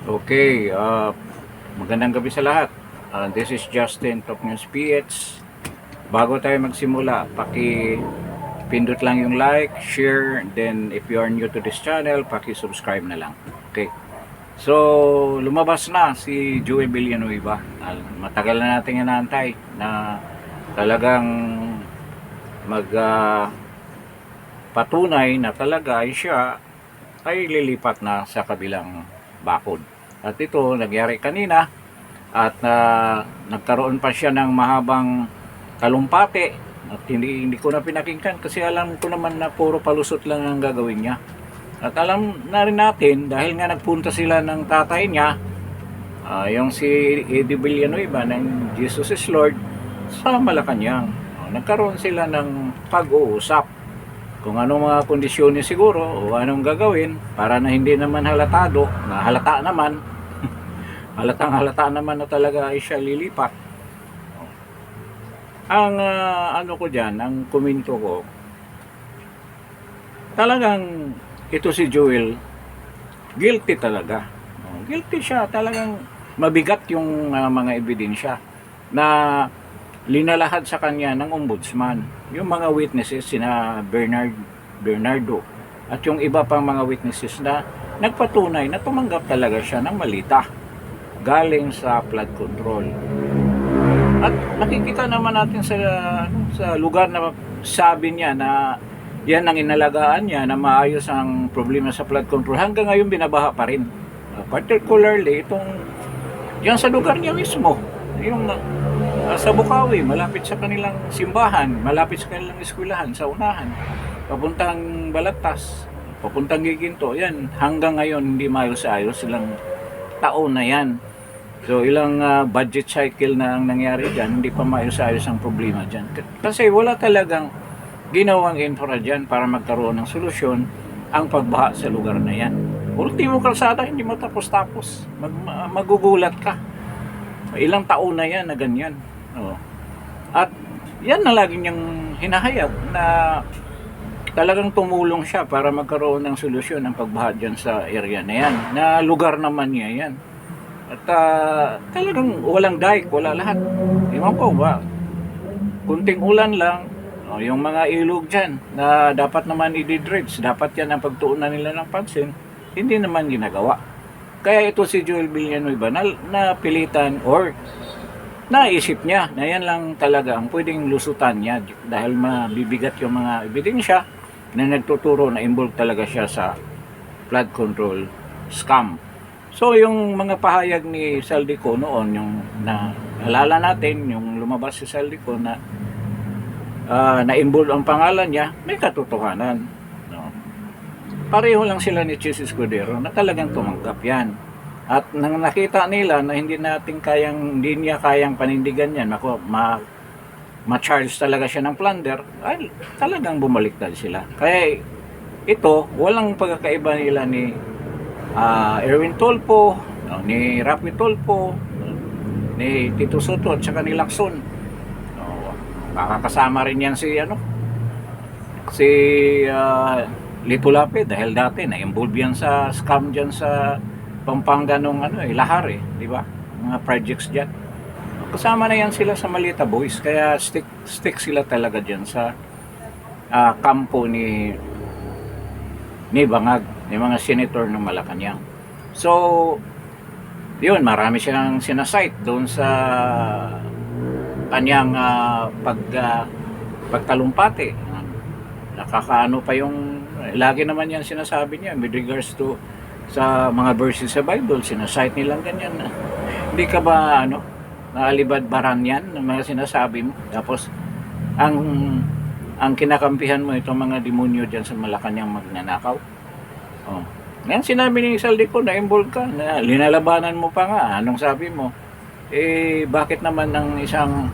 Okay, magandang gabi sa lahat. This is Justin, Top News PH. Bago tayo magsimula, pindot lang yung like, share, then if you are new to this channel, subscribe na lang. Okay. So, lumabas na si Joey Villanueva. Matagal na natin inaantay na talagang patunay na talaga ay siya ay lilipat na sa kabilang bakod. At ito nangyari kanina at nagkaroon pa siya ng mahabang talumpati at hindi ko na pinakinggan kasi alam ko naman na puro palusot lang ang gagawin niya. At alam na rin natin dahil nga nagpunta sila ng tatay niya, yung si Eddie Villanueva ng Jesus is Lord sa Malacanang. Nagkaroon sila ng pag-uusap kung anong mga kondisyones siguro o anong gagawin para na hindi naman halatado na halata naman halata naman na talaga ay siya lilipat. Ang ano ko dyan, ang komento ko, talagang ito si Joel guilty talaga. Guilty siya, talagang mabigat yung mga ebidensya na linalahad sa kanya ng ombudsman. Yung mga witnesses, sina Bernardo at yung iba pang mga witnesses na nagpatunay na tumanggap talaga siya ng malita galing sa flood control. At nakikita naman natin sa lugar na sabi niya na yan ang inalagaan niya na maayos ang problema sa flood control. Hanggang ngayon binabaha pa rin. Particularly yan sa lugar niya mismo. Yung sa Bukawi, malapit sa kanilang simbahan, malapit sa kanilang eskwelahan, sa unahan, papuntang Balagtas, papuntang Giginto, yan, hanggang ngayon hindi maayos-ayos, silang taon na yan. So ilang budget cycle na ang nangyari dyan, hindi pa maayos-ayos ang problema dyan. Kasi wala talagang ginawang infra dyan para magkaroon ng solusyon ang pagbaha sa lugar na yan. Ultimo kalsada, hindi matapos-tapos. Magugulat ka. Ilang taon na yan na ganyan. At yan na lagi niyang hinahayag na talagang tumulong siya para magkaroon ng solusyon ang pagbaha dyan sa area na yan. Na lugar naman niya yan. At talagang walang dike, wala lahat. Ewan ko ba, kunting ulan lang, yung mga ilog dyan na dapat naman i-dredge, dapat yan ang pagtuunan nila ng pansin, hindi naman ginagawa. Kaya ito si Joel Villanueva na pilitan or naisip niya na yan lang talaga ang pwedeng lusutan niya dahil mabibigat yung mga ebidensya na nagtuturo na involved talaga siya sa flood control scam. So yung mga pahayag ni Saldico noon, yung naalala natin, yung lumabas si Saldico na na-involve ang pangalan niya, may katotohanan. No? Pareho lang sila ni Chis Escudero na talagang tumanggap yan. At nang nakita nila na hindi niya kayang panindigan yan, ma-charge talaga siya ng plunder, ay talagang bumaliktad sila. Kaya ito, walang pagkakaiba nila ni Erwin Tolpo, ni Rafi Tolpo, ni Tito Soto at saka ni Lacson. Makakasama rin yan si Lito Lapid dahil dati na-involve yan sa scam dyan sa Pampanga nung Lahar di ba? Mga projects diyan. Kasama na yan sila sa Malita Boys kaya stick sila talaga diyan sa kampo ni Bangag, ni mga senator ng Malacanang. So, yun, marami siyang sinasite doon sa kanyang pagtalumpati. Nakakaano pa yung lagi naman yan sinasabi niya with regards to sa mga verses sa Bible, sinasite nilang ganyan na hindi ka ba naalibadbaran yan ng mga sinasabi mo. Tapos ang kinakampihan mo itong mga demonyo dyan sa Malacanang magnanakaw. Ngayon sinabi ni Saldico na involved ka, na linalabanan mo pa nga. Anong sabi mo? Bakit naman ng isang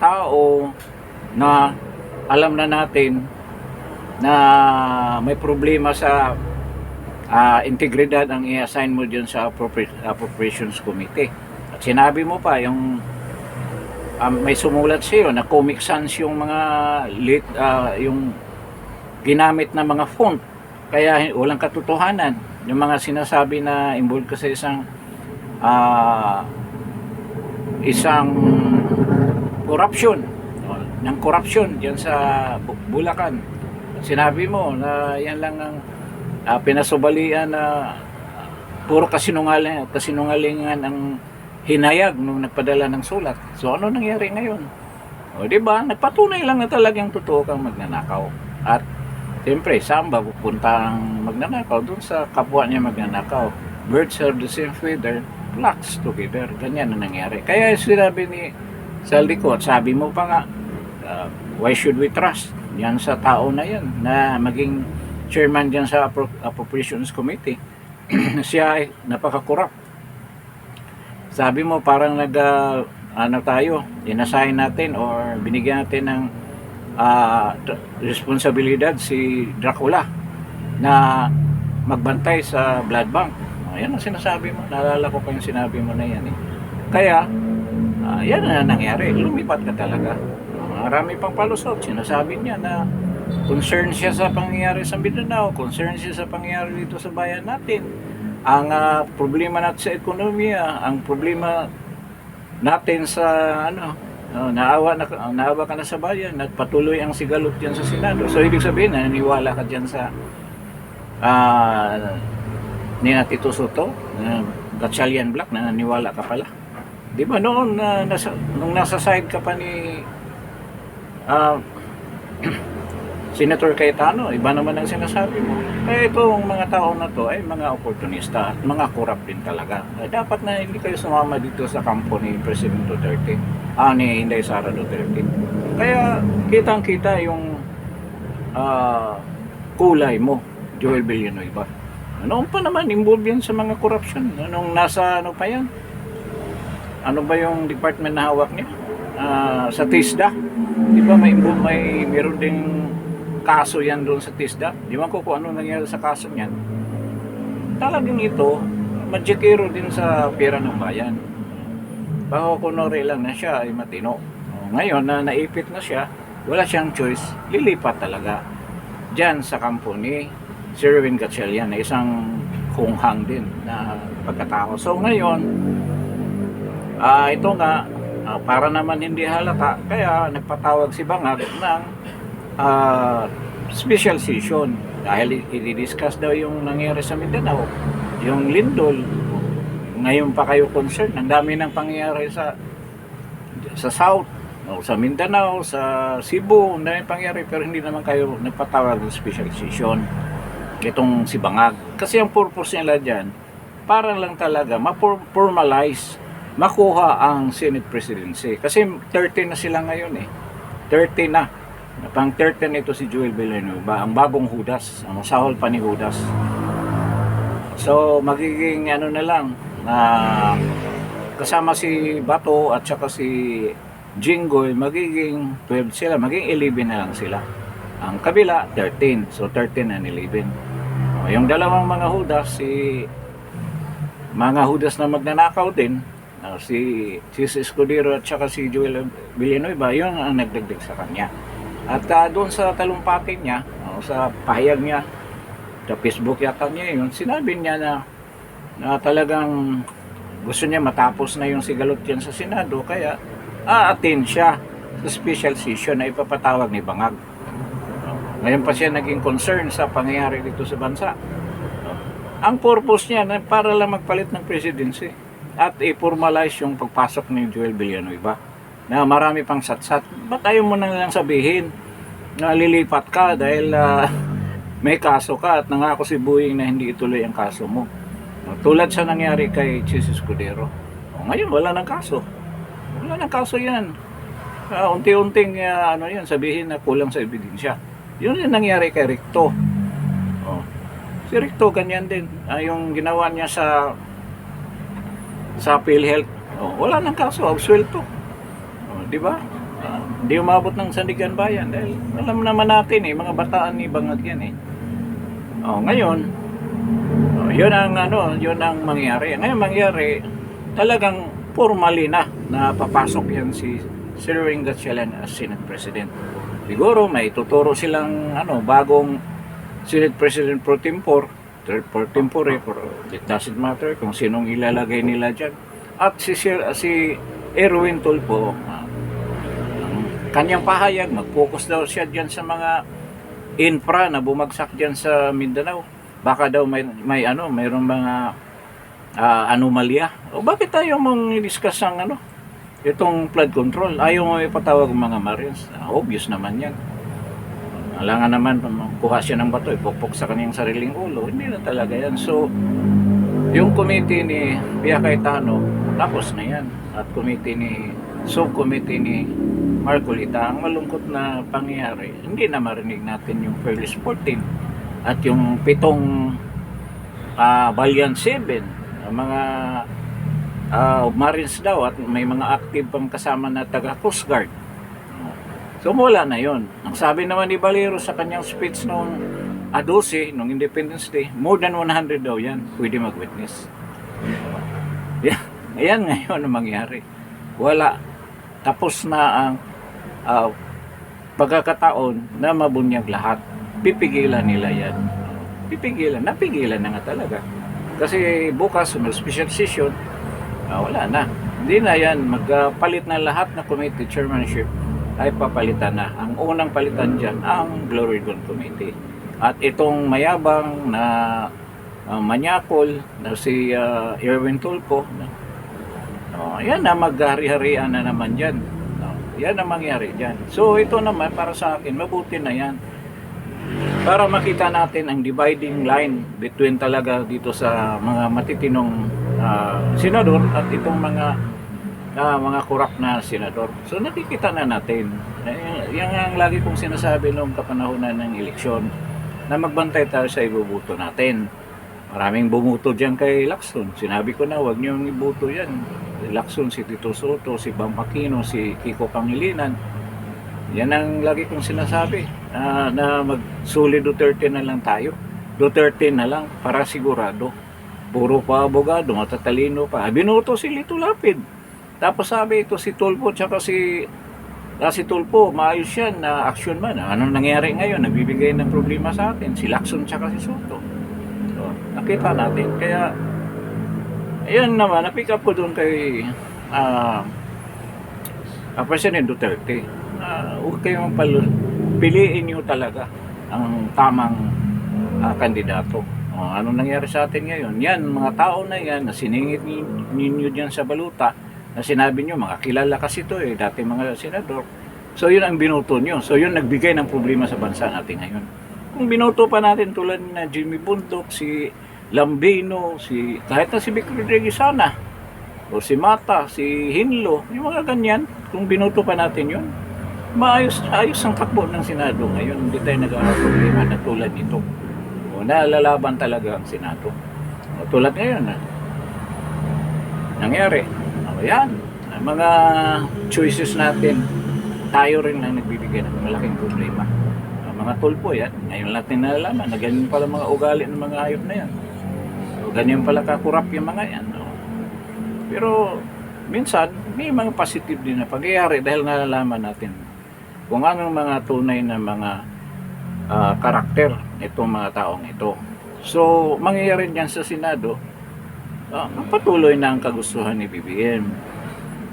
tao na alam na natin na may problema sa integridad ang i-assign mo dyan sa Appropriations Committee. At sinabi mo pa yung may sumulat sa'yo na Comic Sans yung mga yung ginamit na mga font, kaya walang katotohanan. yung mga sinasabi na involved ka sa ah, isang corruption, ng corruption diyan sa Bulacan. Sinabi mo na yan lang ang pinasubalian na puro kasinungalingan ang hinayag nung nagpadala ng sulat. So ano nangyari ngayon? O di ba? Nagpatunay lang na talagang totoo kang magnanakaw. At siyempre, saan ba pupuntang magnanakaw? Doon sa kapwa niya magnanakaw. Birds of the same feather, flocks together. Ganyan na nangyari. Kaya sinabi ni Saldico, at sabi mo pa nga, why should we trust yan sa tao na yan na maging chairman dyan sa Appropriations Committee? Siya ay napaka-corrupt. Sabi mo parang inassign natin or binigyan natin ng responsibilidad si Dracula na magbantay sa blood bank. Yan ang sinasabi mo. Naalala ko pa yung sinabi mo na yan eh. Kaya yan na nangyari. Lumipat ka talaga. Marami pang palusot. Sinasabi niya na concerned siya sa pangyayari sa Mindanao, concerned siya sa pangyayari dito sa bayan natin. Ang problema natin sa ekonomiya, ang problema natin sa naawa ka na sa bayan, nagpatuloy ang sigalot diyan sa Senado. So ibig sabihin, naniniwala ka diyan sa ni Tito Soto, Gatchalian Black, naniniwala ka pala. Di ba noon nung nasa side ka pa ni Senator Cayetano, iba naman ang sinasabi mo. Eh itong mga tao na to ay mga oportunista at mga corrupt din talaga. Dapat na hindi kayo sumama dito sa kampo ni President Duterte, ni Inday Sara Duterte. Kaya kitang-kita yung kulay mo, Joel Villanueva. Noon pa naman involved yan sa mga corruption. Nung nasa pa yan? Ano ba yung department na hawak niya? Sa TISDA. Di ba mayroon ding kaso yan doon sa TISDA? Di ba kung ano nangyari sa kaso niyan? Talagang ito, magikiro din sa pera ng bayan. Baka kunwari lang na siya ay matino. Ngayon na naipit na siya, wala siyang choice, lilipat talaga dyan sa kampo ni Sir Erwin Gatchalian na isang kunghang din na pagkatao. So ngayon, ito nga, para naman hindi halata, kaya nagpatawag si Bangag ng special session dahil i-discuss daw yung nangyari sa Mindanao, yung lindol. Ngayon pa kayo concerned, ang dami ng pangyayari sa South, o sa Mindanao, sa Cebu, ang dami pangyayari, pero hindi naman kayo nagpatawag ng special session itong si Bangag. Kasi ang purpose nila dyan, para lang talaga ma-formalize, makuha ang Senate presidency. Kasi 30 na sila ngayon eh. 30 na. Pang 30 nito si Joel Villanueva, ang bagong Judas, ang sahol pa ni Judas. So magiging na lang, kasama si Bato at saka si Jinggoy, magiging 12 sila, magiging 11 na lang sila. Ang kabila 13, so 13 and 11. Yung dalawang mga Judas, mga Judas na magnanakaw din, si Escudero at saka si Joel Villanueva, yun ang nagdagdag sa kanya. At doon sa talumpatin niya, sa pahayag niya, sa Facebook yata niya yun, sinabi niya na talagang gusto niya matapos na yung sigalot yan sa Senado, kaya attend siya sa special session na ipapatawag ni Bangag. Ngayon pa siya naging concern sa pangyayari dito sa bansa. Ang purpose niya na para lang magpalit ng presidency at i-formalize yung pagpasok ni Joel Villanueva na marami pang satsat. Ba't ayaw mo na lang sabihin na lilipat ka dahil may kaso ka at nangako si Boying na hindi ituloy ang kaso mo. Tulad sa nangyari kay Chis Escudero. Ngayon wala nang kaso. Wala nang kaso yan. Unti-unting yan, sabihin na kulang sa ebidensya. Yun yung nangyari kay Recto. Si Recto ganyan din. Yung ginawa niya sa PhilHealth. Wala nang kaso, absuelto. Di ba? Hindi umabot ng Sandigan Bayan dahil alam naman natin mga bataan ni Bangag yan eh. Ngayon, yun ang mangyari. Ngayon mangyari, talagang formally na papasok yan si Sir Erwin Gatchalian as Senate President. Siguro may tuturo silang bagong Senate President pro tempore for tempore, for it doesn't matter kung sinong ilalagay nila dyan. At si Erwin Tulfo, ang kanyang pahayag, mag-focus daw siya dyan sa mga infra na bumagsak dyan sa Mindanao. Baka daw mayroong mga anomalya. O bakit tayo mong i-discuss ang itong flood control? Ayaw mo ipatawag ng mga Marines. Obvious naman yan. Alangan naman, kuha siya ng bato, ipokpok sa kanyang sariling ulo. Hindi na talaga yan. So, yung committee ni Pia Cayetano, tapos na yan. At subcommittee ni Marcolita, ang malungkot na pangyayari, hindi na marinig natin yung Fearless 14 at yung 7 Valiant 7, mga Marines daw, at may mga active pang kasama na taga Coast Guard. So wala na yon. Ang sabi naman ni Valero sa kanyang speech noong 12, noong Independence Day, more than 100 daw yan pwede mag-witness. Ayan ngayon ang mangyari. Wala. Tapos na ang pagkakataon na mabunyag lahat. Pipigilan nila yan. Napigilan na nga talaga. Kasi bukas, may special session, wala na. Hindi na yan. Magpalit na lahat na committee chairmanship ay papalitan na. Ang unang palitan dyan, ang Glory Dawn Committee. At itong mayabang na manyakol na si Erwin Tulfo, yan na, maghari-harian na naman dyan. Yan ang mangyari dyan. So ito naman, para sa akin, mabuti na yan. Para makita natin ang dividing line between talaga dito sa mga matitinong senador at itong mga corrupt na senador. So nakikita na natin. Yan ang lagi kong sinasabi noong kapanahonan ng eleksyon, na magbantay tayo sa iboboto natin. Maraming bumuto dyan kay Lacson. Sinabi ko na, huwag niyong iboto yan. Lacson, si Tito Soto, si Bam Aquino, si Kiko Pangilinan. Yan ang lagi kong sinasabi, na mag-solid Duterte na lang tayo. Duterte na lang para sigurado. Puro pa abogado, matatalino pa. Binoto si Lito Lapid. Tapos sabi ito si Tulfo, tsaka si Tulfo, maayos yan na action man. Anong nangyari ngayon? Nagbibigay ng problema sa atin. Si Lacson tsaka si Soto. So, nakita natin. Kaya, ayan naman, napick up ko doon kay President Duterte. Huwag kayong piliin nyo talaga ang tamang kandidato. Anong nangyari sa atin ngayon? Yan, mga tao na yan, na siningit ninyo dyan sa baluta, na sinabi nyo, mga kilala kasi ito dati mga senador. So yun ang binoto nyo. So yun nagbigay ng problema sa bansa natin ngayon. Kung binoto pa natin tulad na Jimmy Bundok, si Lambino, kahit na si Vic Rodriguez sana, o si Mata, si Hinlo, yung mga ganyan, kung binoto pa natin yun, ayos ang takbo ng Senado ngayon. Hindi tayo nag-problema na tulad nito. Nalalaban talaga ang Senado. Tulad ngayon, nangyari. Ayan, ang mga choices natin, tayo rin lang nagbibigay ng malaking problema. Mga Tulfo yan, ngayon natin nalalaman na ganyan pala mga ugali ng mga hayop na yan. So, ganyan pala kakurap yung mga yan. Pero minsan, may mga positive din na pangyayari dahil nalalaman natin kung anong mga tunay na mga karakter itong mga taong ito. So, mangyayari dyan sa Senado, patuloy na ang kagustuhan ni BBM,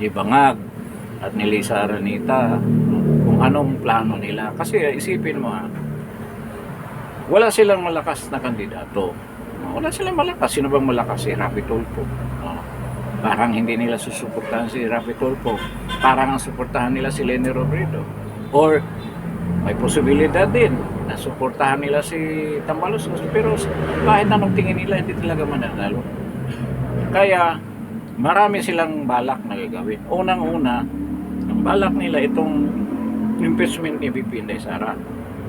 ni Bangag, at ni Lisa Aranita, kung anong plano nila. Kasi isipin mo wala silang malakas na kandidato. Wala silang malakas. Sino bang malakas? Si Rapi Tulfo. Parang hindi nila susuportahan si Rapi Tulfo. Parang ang suportahan nila si Leni Robredo. Or may posibilidad din na suportahan nila si Tambalos. Pero kahit anong tingin nila, hindi talaga mananalo. Kaya marami silang balak na gagawin. Unang-una, ang balak nila itong impeachment ni VP Inday Sara.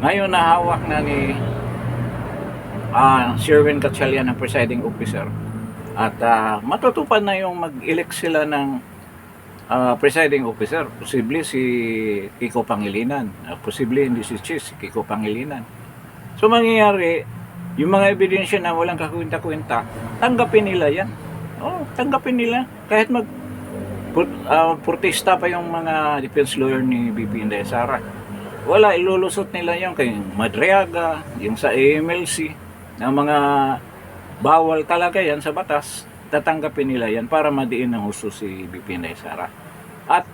Ngayon nahawak na ni Sherwin Gatchalian ang presiding officer. At matutupad na yung mag-elect sila ng presiding officer. Posible si Kiko Pangilinan. Posible hindi si Kiko Pangilinan. So mangyayari, yung mga ebidensya na walang kakwenta-kwenta, tanggapin nila yan. Tanggapin nila. Kahit protesta pa yung mga defense lawyer ni VP Inday Sara. Wala, ilulusot nila yung kay Madriaga, yung sa AMLC, ng mga bawal talaga yan sa batas, tatanggapin nila yan para madiin ng husto si BP Inday Sara. At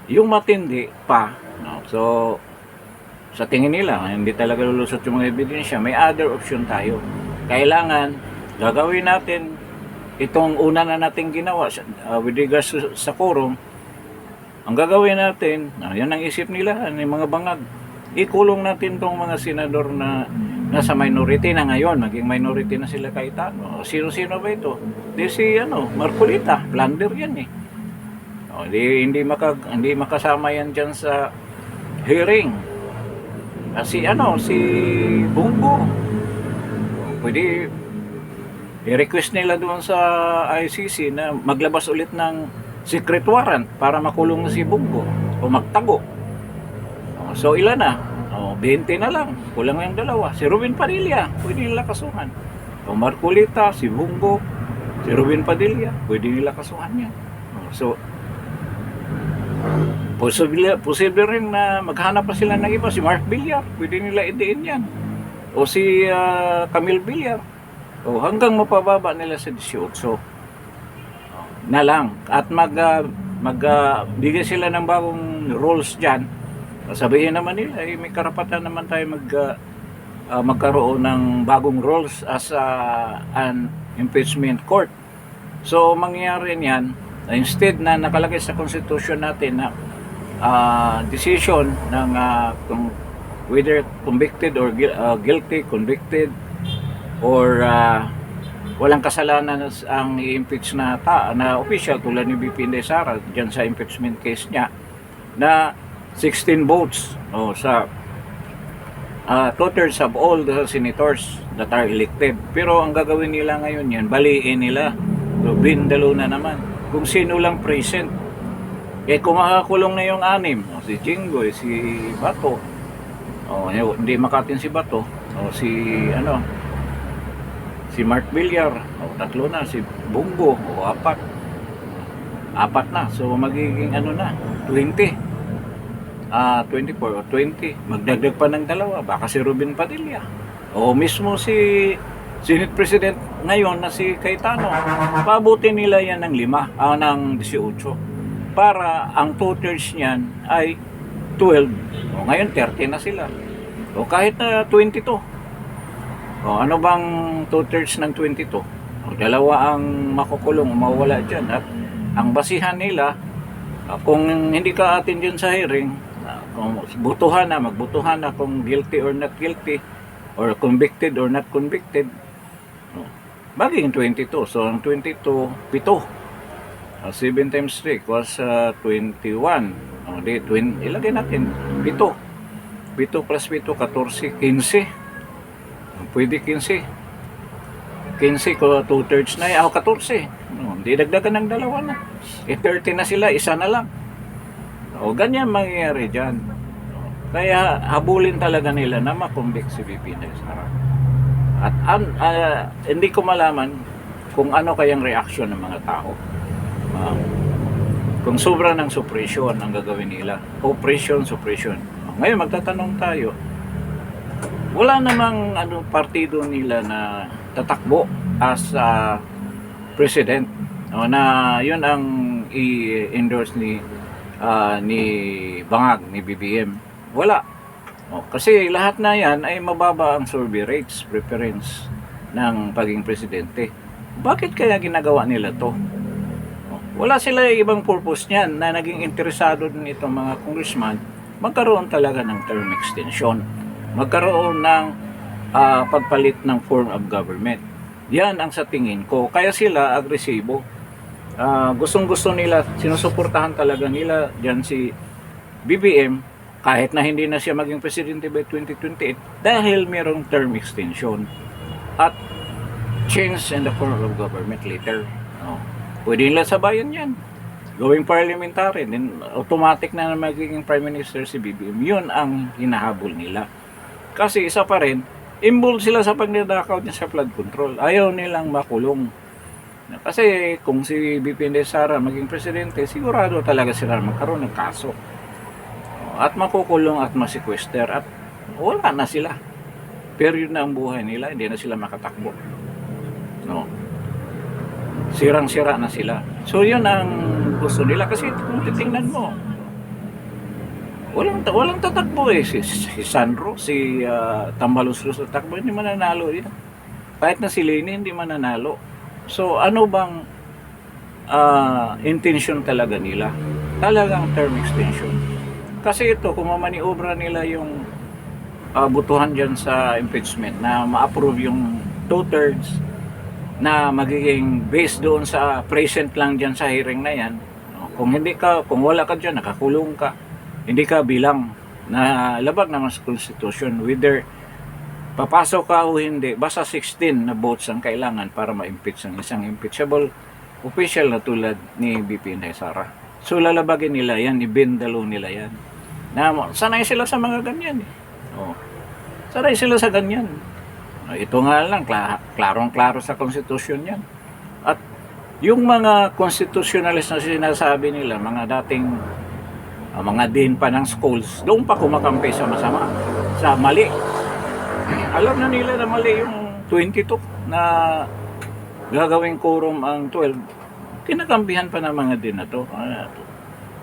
yung matindi pa, no, so sa tingin nila, hindi talaga lulusot yung mga ebidensya, may other option tayo. Kailangan, gagawin natin itong una na nating ginawa with regards sa quorum. Ang gagawin natin, yan ang isip nila, yung mga bangag. Ikulong natin tong mga senador na nasa minority na ngayon, naging minority na sila Cayetano. Sino-sino ba ito? Di si Marcolita, plunder yan eh. Hindi makasama yan dyan sa hearing. Si Bongo. Pwede i-request nila doon sa ICC na maglabas ulit ng secret warrant para makulong si Bongo o magtago. So ilan na? 20 na lang. Kulang yung dalawa. Si Robin Padilla, pwede nila kasuhan. O Marcolita, si Bongo, si Robin Padilla, pwede nila kasuhan yan. So posible rin na maghanap pa sila ng iba. Si Mark Villar, pwede nila idiin yan. O si Camille Villar. O hanggang mapababa nila sa 18 na lang. At magbigay sila ng bagong rules dyan. Sabihin naman nila, may karapatan naman tayo magkaroon ng bagong rules as an impeachment court. So mangyayari niyan, instead na nakalagay sa constitution natin na decision ng kung whether convicted or guilty, convicted or walang kasalanan ang i-impeach na official tulad ni BP Inday Sara dyan sa impeachment case niya na 16 votes sa 2/3 of all the senators that are elected. Pero ang gagawin nila ngayon yan, baliin nila. So, bindalo na naman kung sino lang present. Kung makakulong na yung 6, si Jinggoy, si Bato, hindi makatin si Bato, si Mark Villar, 3 na, si Bongo, 4 na. So magiging 20. 24 o 20. Magdagdag pa ng 2, baka si Robin Padilla. O mismo si Senate President ngayon na si Cayetano. Pabuti nila yan ng 5, ng 18. Para ang 2/3 niyan ay 12. Ngayon 30 na sila. O kahit na 22. Ano bang 2/3 ng 22? 2 ang makukulong, mawala dyan. At ang basihan nila, kung hindi ka atin dyan sa hearing, kung magbutuhan na kung guilty or not guilty, or convicted or not convicted, magiging 22. So ang 22, 7. 7 times 3 was 21. Ilagay natin 7 plus 7, 14, 15. Pwede 15 ko 2/3 na 14. Hindi dagdagan ng 2 na. 30 na sila, 1 na lang. Ganyan mangyayari dyan. Kaya habulin talaga nila na makonvict si BP Inday Sara. At hindi ko malaman kung ano kayang reaction ng mga tao. Kung sobra ng suppression ang gagawin nila, oppression. Ngayon magtatanong tayo, wala namang partido nila na tatakbo as president, na yun ang i-endorse ni Bangag, ni BBM. Wala. Kasi lahat na yan ay mababa ang survey rates, preference ng pagiging presidente. Bakit kaya ginagawa nila to? Wala sila ibang purpose niyan na naging interesado din itong mga congressman magkaroon talaga ng term extension, magkaroon ng pagpalit ng form of government. Yan ang sa tingin ko. Kaya sila agresibo. Gustong-gusto nila, sinusuportahan talaga nila dyan si BBM kahit na hindi na siya maging presidente by 2028 dahil mayroong term extension at change in the form of government later. Pwede nila sabayan yan. Gawing parliamentary, then automatic na magiging prime minister si BBM. Yun ang hinahabol nila. Kasi isa pa rin, involved sila sa pagnanakaw niya sa flood control. Ayaw nilang makulong. Kasi kung si BP Inday Sara maging presidente, sigurado talaga sila magkaroon ng kaso. At makukulong at masikwester at wala na sila. Period na ang buhay nila, hindi na sila makatakbo. sirang-sira na sila. So yun ang gusto nila kasi kung titingnan mo, walang tatakbo eh. Si Sandro, si Tambaluslos tatakbo, hindi mananalo yan. Kahit na si Leni, hindi mananalo. So ano bang intention talaga nila? Talagang term extension. Kasi ito, kung mamaniobra nila yung butuhan dyan sa impeachment na ma-approve yung 2/3 na magiging based doon sa present lang dyan sa hearing na yan. Kung wala ka dyan, nakakulong ka, hindi ka bilang na labag naman sa Constitution, whether papasok ka o hindi, basta 16 na votes ang kailangan para ma-impeach ang isang impeachable official na tulad ni BP Inday Sara. So lalabagin nila yan, ibendalo nila yan. Sanay sila sa mga ganyan eh. Sanay sila sa ganyan. Ito nga lang, klarong-klaro sa Constitution yan. At yung mga constitutionalist na sinasabi nila, mga dating mga dean pa ng schools, doon pa kumakampi sa masama, sa mali. Alam na nila na mali yung 22 na gagawing quorum ang 12. Kinakampihan pa ng mga dean na to.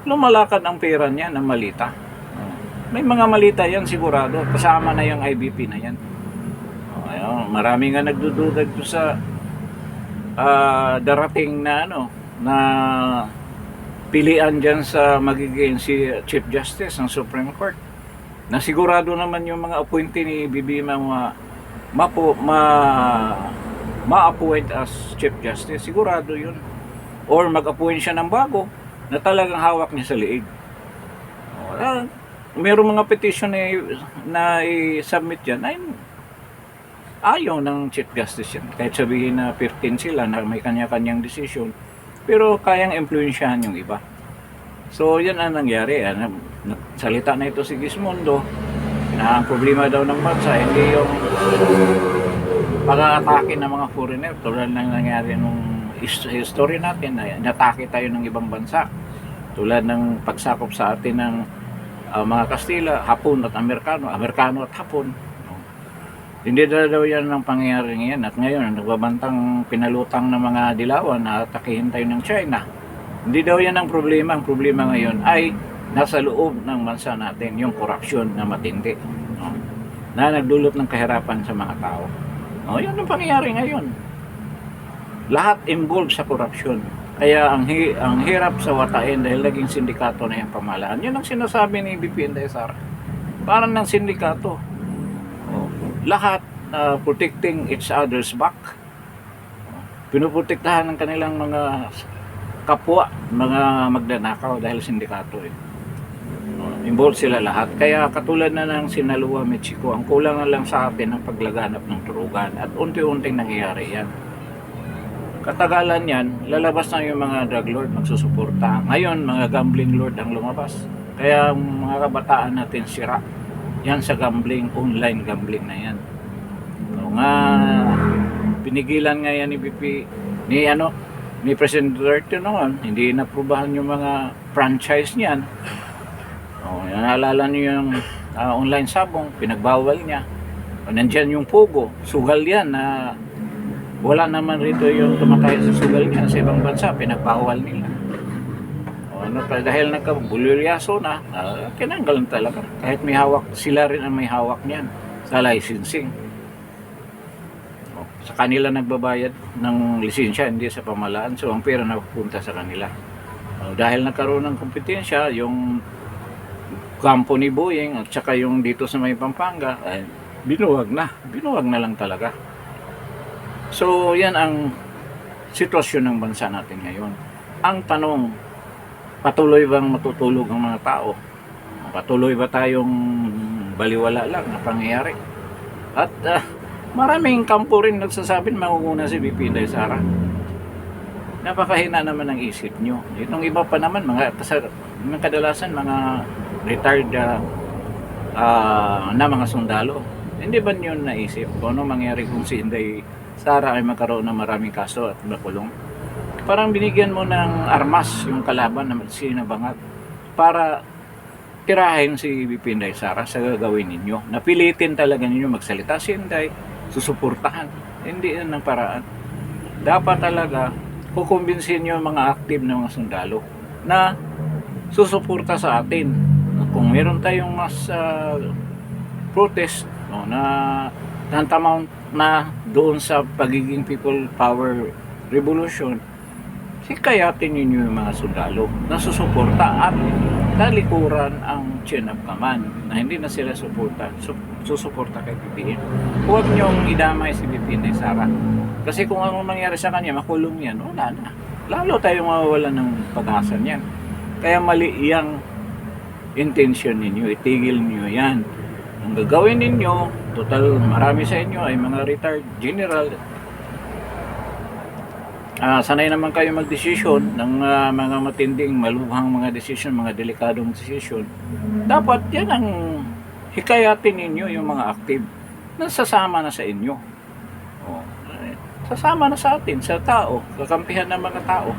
Lumalakad ang pera niya ng malita. May mga malita yan sigurado, kasama na yung IBP na yan. Marami nga nagdududa dito sa darating na na pilian dyan sa magiging si Chief Justice ng Supreme Court, na sigurado naman yung mga appointee ni BBM ma-appoint as Chief Justice, sigurado yun, or mag-appoint siya ng bago na talagang hawak niya sa liig. Mayroong mga petition na i-submit yan ay ayaw ng Chief Justice yan. Kahit sabihin na 15 sila na may kanya-kanyang decision, pero kayang impluensyahan yung iba. So yan ang nangyari. Salita na ito si Gismondo na ang problema daw ng bansa hindi yung pag-atake ng mga foreigner tulad ng nangyari nung history natin na natake tayo ng ibang bansa, tulad ng pagsakop sa atin ng mga Kastila, Hapon at Amerikano at Hapon. Hindi daw yan ang pangyayari ngayon. At ngayon, nagbabantang pinalutang ng mga dilawan na atakihin tayo ng China. Hindi daw yan ang problema. Ang problema ngayon ay nasa loob ng bansa natin, yung korupsyon na matindi. Na nagdulot ng kahirapan sa mga tao. Yan ang pangyayari ngayon. Lahat involved sa korupsyon. Kaya ang hirap sa watain dahil naging sindikato na yung pamahalaan. Yun ang sinasabi ni BP Inday Sara. Parang ng sindikato. Lahat protecting each other's back. Pinuprotektahan ng kanilang mga kapwa, mga magnanakaw dahil sindikato. Involved sila lahat. Kaya katulad na ng Sinaloa, Mexico, ang kulang na lang sa atin ang paglaganap ng turugan. At unti-unting nangyayari yan. Katagalan yan, lalabas na yung mga drug lord magsusuporta. Ngayon, mga gambling lord ang lumabas. Kaya mga kabataan natin sira. Yan sa gambling, online gambling na yan. Pinigilan nga yan ni President Duterte noon, hindi naprubahan yung mga franchise niyan. Naalala niyo yung online sabong, pinagbawal niya. Nandiyan yung Pogo, sugal yan na wala naman rito yung tumatay sa sugal niya sa ibang bansa, pinagbawal nila. Dahil nagkabuliryaso na, kinanggalan talaga. Kahit may hawak, sila rin ang may hawak niyan sa licensing. Sa kanila nagbabayad ng lisensya, hindi sa pamahalaan. So ang pera napupunta sa kanila. Dahil nagkaroon ng kompetensya, yung kampo ni Boeing at saka yung dito sa may Pampanga, binuwag na lang talaga. So yan ang sitwasyon ng bansa natin ngayon. Ang tanong, patuloy bang matutulog ang mga tao? Patuloy ba tayong baliwala lang na pangyayari? At maraming kampo rin nagsasabi mangunguna si BP Inday Sara. Napakahina naman ang isip nyo. Itong iba pa naman, kadalasan mga retired na mga sundalo. Hindi ba nyo naisip kung ano mangyari kung si Inday Sara ay magkaroon ng maraming kaso at makulong? Parang binigyan mo ng armas yung kalaban na sinabangat para tirahin si BP Inday Sara sa gagawin ninyo. Napilitin talaga ninyo magsalita si Inday, susuportahan. Hindi yan ang paraan. Dapat talaga kukumbinsin nyo yung mga active na mga sundalo na susuporta sa atin. Kung meron tayong mas protest, no, na tantamount na doon sa pagiging people power revolution, hikayatin ninyo yung mga sundalo na susuporta at talikuran ang chain of command na hindi na sila susuporta kay BBM. Huwag niyong idamay si BBM Sara. Kasi kung ano mangyari sa kanya, makulong yan, wala na. Lalo tayong mawawala ng pag-asa niyan. Kaya mali iyang intention ninyo, itigil niyo yan. Ang gagawin ninyo, total marami sa inyo ay mga retired general. Sanay naman kayo mag-desisyon ng mga matinding, malubhang mga desisyon, mga delikadong desisyon. Dapat yan ang hikayatin ninyo yung mga active na sasama na sa inyo. Sasama na sa atin, sa tao, kakampihan ng mga tao.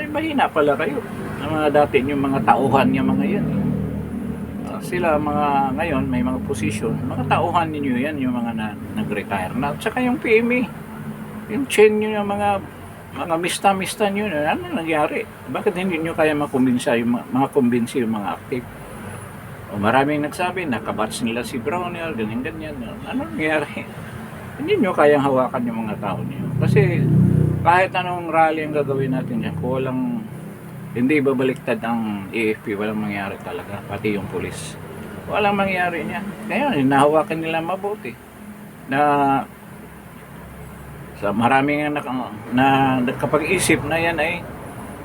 Mahina pala kayo. Ang mga dati yung mga tauhan yung mga yan. Sila mga ngayon may mga posisyon, mga tauhan ninyo yan, yung mga nag-retire na. At saka yung PME, yung chain nyo yung mga mista-mista nyo, ano nangyari? Bakit hindi nyo kaya makumbinsa yung mga active? Maraming nagsabi, nakabats nila si Brownell, ganyan-ganyan. Ano nangyari? Hindi nyo kayang hawakan yung mga tao niyo. Kasi kahit anong rally ang gagawin natin dyan, kung hindi babaliktad ang AFP, walang mangyari talaga, pati yung pulis. Walang mangyari niya. Kaya nahawakan nila mabuti. Na sa maraming na nakapag-isip na yan ay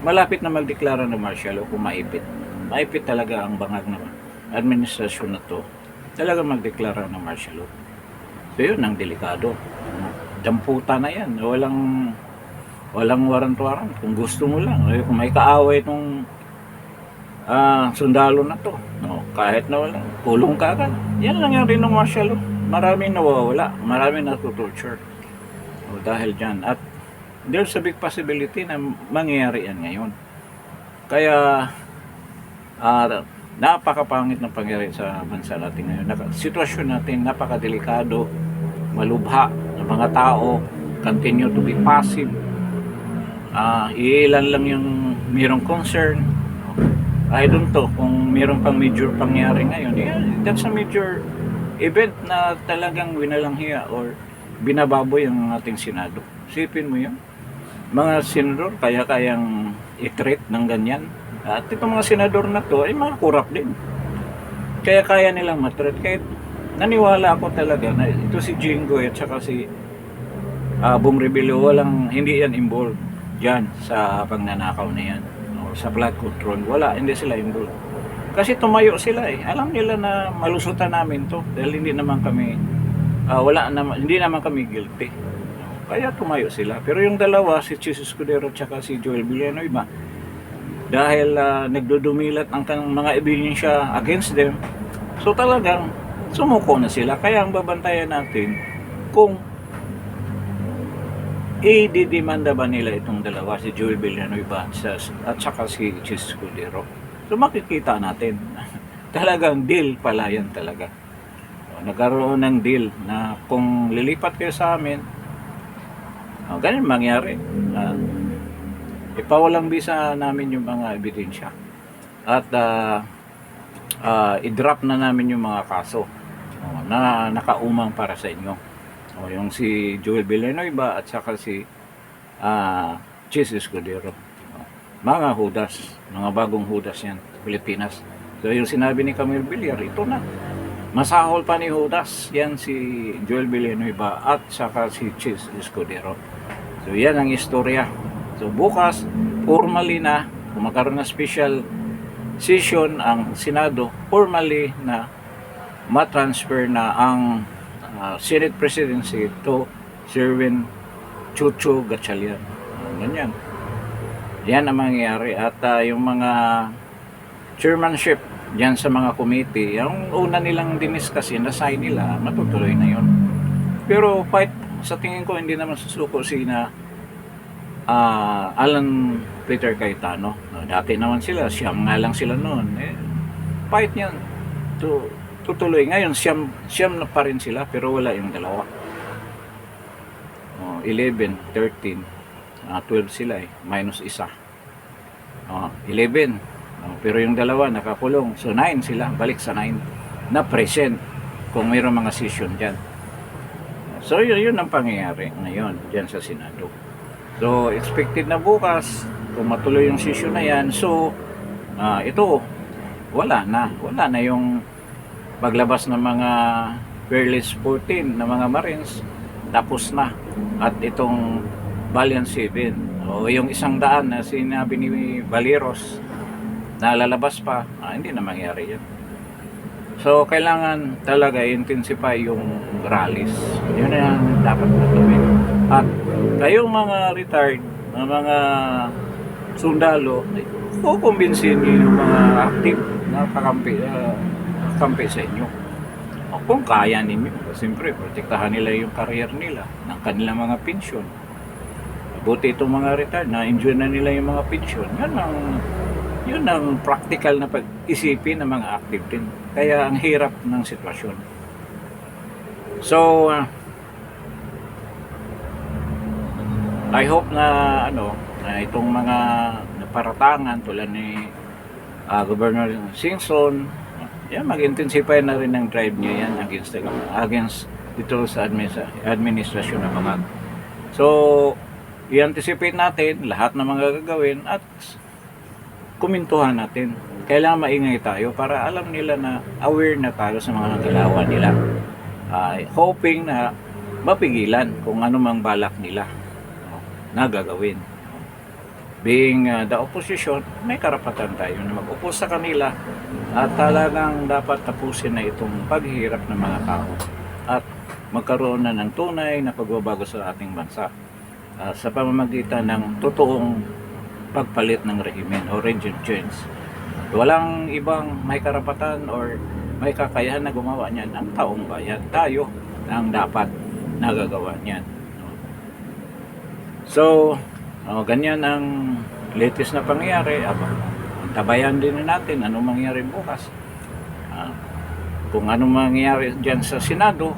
malapit na magdeklara ng martial law kung maipit. Maipit talaga ang bangag na administrasyon na to. Talaga magdeklara ng martial law. So yun ang delikado. Damputa na yan. Walang warrant-warrant. Kung gusto mo lang. Kung may kaaway itong sundalo na to. No, kahit na wala. Kulong ka agad. Yan lang yung rin ng martial law. Maraming nawawala. Maraming natutorture. Dahil dyan. At there's a big possibility na mangyayari yan ngayon. Kaya napakapangit ng pangyayari sa bansa natin ngayon. Sitwasyon natin napakadelikado, malubha ng mga tao, continue to be passive. Iilan lang yung mayroong concern. I don't know kung mayroong pang major pangyayari ngayon. That's a major event na talagang winalanghiya or binababoy ang ating Senado. Sipin mo yun. Mga senador, kayang i-treat ng ganyan. At itong mga senador na to ay mga kurap din. Kaya nilang matreat. Kahit naniwala ako talaga na ito si Jingo at saka si Bong Rebelo, hindi yan involved dyan sa pagnanakaw na yan. O sa flood control. Hindi sila involved. Kasi tumayo sila eh. Alam nila na malusutan namin to. Dahil hindi naman kami guilty. Kaya tumayo sila. Pero yung dalawa, si Chis Escudero at saka si Joel Villanueva, dahil nagdudumilat ang mga ebidensya against them, so talagang sumuko na sila. Kaya ang babantayan natin kung i-didemanda ba nila itong dalawa, si Joel Villanueva at saka si Chis Escudero. So makikita natin talagang deal pala yan talaga. Nagkaroon ng deal na kung lilipat kayo sa amin, ganun mangyari. Ipawalang bisa namin yung mga ebidensya at i-drop na namin yung mga kaso na nakaumang para sa inyo. Yung si Joel Villanueva at saka si Chis Escudero. Mga hudas, mga bagong hudas yan sa Pilipinas. So yung sinabi ni Camille Villar, ito na. Masahol pa ni Judas, yan si Joel Villanueva at saka si Chis Escudero. So yan ang istorya. So bukas, formally na, kung magkaroon na special session ang Senado, formally na matransfer na ang Senate Presidency to Sherwin Chucho Gatchalian. Ganyan. Yan ang mangyayari. At yung mga chairmanship diyan sa mga committee, yung una nilang diniscuss, na-sign nila, matutuloy na yon. Pero sa tingin ko, hindi naman susuko si Alan Peter Cayetano. Dati naman sila, siyam nga lang sila noon. Fight yan. Tutuloy. Ngayon, siyam na pa rin sila, pero wala yung dalawa. 11, 13. 12 sila minus isa. 11. Pero yung dalawa nakakulong. So 9 sila, balik sa 9 na present kung mayroong mga session dyan. So yun ang pangyayari ngayon dyan sa Senado. So expected na bukas kung matuloy yung session na yan. So ito wala na yung paglabas ng mga Fearless 14 na mga Marines, tapos na. At itong Valiant 7 o yung 100 na sinabi ni Valeros na lalabas pa, hindi na mangyari yan. So kailangan talaga intensify yung rallies. Yun ang dapat gawin. At kayong mga retired na mga sundalo, kukumbinsin niyo yung mga active na kakampi sa inyo. Kung kaya ninyo, siyempre protektahan nila yung career nila ng kanilang mga pensyon. Buti itong mga retired na enjoy na nila yung mga pensyon. Yun ang practical na pag-isipin ng mga active din. Kaya ang hirap ng sitwasyon. So I hope na na itong mga naparatangan tulad ni Governor Singson, mag-intensify na rin ang drive niya yan against dito sa administrasyon ng mga. So i-anticipate natin lahat ng mga gagawin at kumintuhan natin. Kailangan maingay tayo para alam nila na aware na tayo sa mga galawan nila. Hoping na mapigilan kung ano mang balak nila na gagawin. Being the opposition, may karapatan tayo na mag-opose sa kanila at talagang dapat tapusin na itong paghihirap ng mga tao at magkaroon na ng tunay na pagbabago sa ating bansa sa pamamagitan ng totoong pagpalit ng rehimen o regime change. Walang ibang may karapatan or may kakayahan na gumawa niyan ang taong bayan. Tayo ang dapat nagagawa niyan. So, ganyan ang latest na pangyayari. Tabayan din natin anong mangyayari bukas. Kung anong mangyayari dyan sa Senado.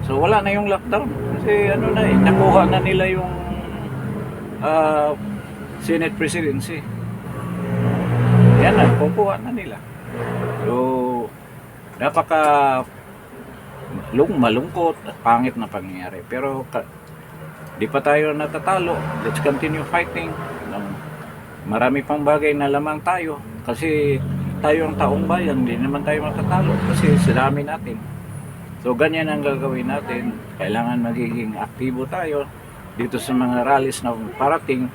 So wala na yung lockdown. Kasi nakuha na nila yung Senate presidency. Yan na, kukuha na nila. So napaka malungkot at pangit na pangyayari. Pero di pa tayo natatalo. Let's continue fighting. Marami pang bagay na lamang tayo kasi tayo ang taong bayan, hindi naman tayo matatalo kasi sa dami natin. So ganyan ang gagawin natin. Kailangan magiging aktibo tayo dito sa mga rallies na parating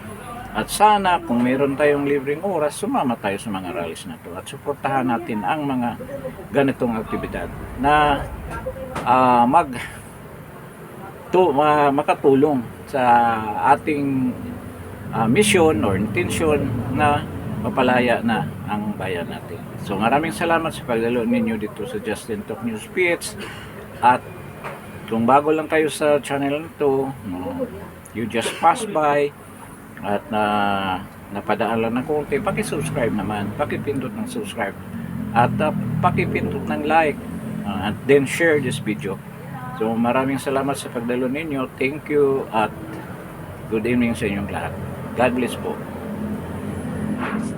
at sana kung meron tayong libreng oras, sumama tayo sa mga rallies na to at suportahan natin ang mga ganitong aktibidad na makatulong sa ating mission or intention na mapalaya na ang bayan natin. So maraming salamat sa pagdalo ninyo dito sa Justin Talk News PH. At kung bago lang kayo sa channel nito, you just pass by at napadaan lang ng konti, paki-subscribe naman, paki-pindot ng subscribe at paki-pindot ng like and then share this video. So maraming salamat sa pagdalo ninyo. Thank you at good evening sa inyong lahat. God bless po.